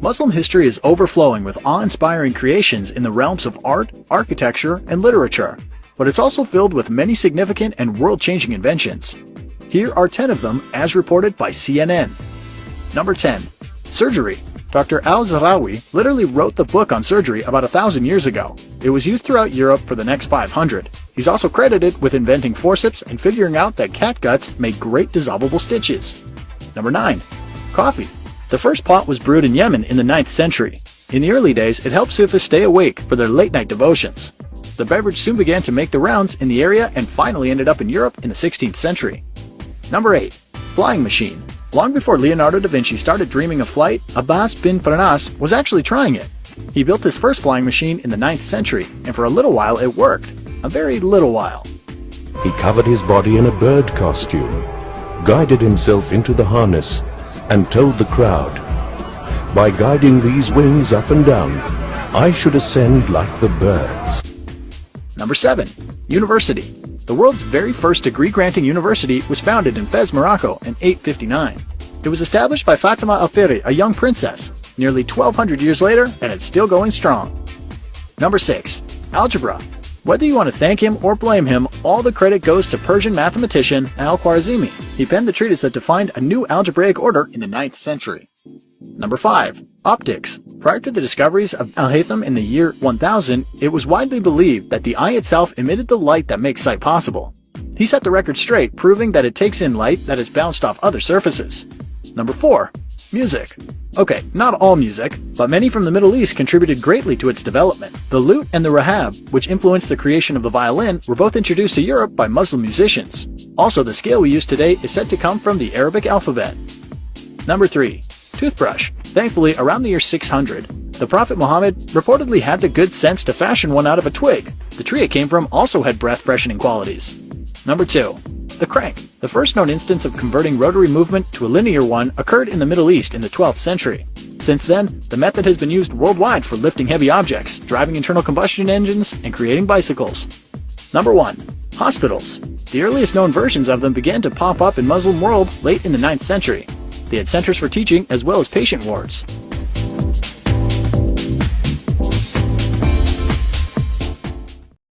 Muslim history is overflowing with awe-inspiring creations in the realms of art, architecture, and literature, but it's also filled with many significant and world-changing inventions. Here are 10 of them as reported by CNN. Number 10. Surgery. Dr. Al-Zahrawi literally wrote the book on surgery about 1,000 years ago. It was used throughout Europe for the next 500. He's also credited with inventing forceps and figuring out that cat guts made great dissolvable stitches. Number 9. Coffee. The first pot was brewed in Yemen in the 9th century. In the early days, it helped Sufis stay awake for their late-night devotions. The beverage soon began to make the rounds in the area and finally ended up in Europe in the 16th century. Number 8. Flying machine. Long before Leonardo da Vinci started dreaming of flight, Abbas bin Farnas was actually trying it. He built his first flying machine in the 9th century, and for a little while it worked. A very little while. He covered his body in a bird costume, guided himself into the harness, and told the crowd, "By guiding these wings up and down, I should ascend like the birds." Number 7. University. The world's very first degree-granting university was founded in Fez, Morocco in 859. It was established by Fatima al-Thiri, a young princess, nearly 1,200 years later, and it's still going strong. Number 6. Algebra. Whether you want to thank him or blame him, all the credit goes to Persian mathematician Al-Khwarizmi. He penned the treatise that defined a new algebraic order in the 9th century. Number 5. Optics. Prior to the discoveries of Al-Haytham in the year 1000, it was widely believed that the eye itself emitted the light that makes sight possible. He set the record straight, proving that it takes in light that is bounced off other surfaces. Number 4. Music. Okay, not all music, but many from the Middle East contributed greatly to its development. The lute and the rahab, which influenced the creation of the violin, were both introduced to Europe by Muslim musicians. Also, the scale we use today is said to come from the Arabic alphabet. Number 3. Toothbrush. Thankfully, around the year 600, the Prophet Muhammad reportedly had the good sense to fashion one out of a twig. The tree it came from also had breath-freshening qualities. Number 2. The crank. The first known instance of converting rotary movement to a linear one occurred in the Middle East in the 12th century. Since then, the method has been used worldwide for lifting heavy objects, driving internal combustion engines, and creating bicycles. Number 1. Hospitals. The earliest known versions of them began to pop up in Muslim world late in the 9th century. They had centers for teaching as well as patient wards.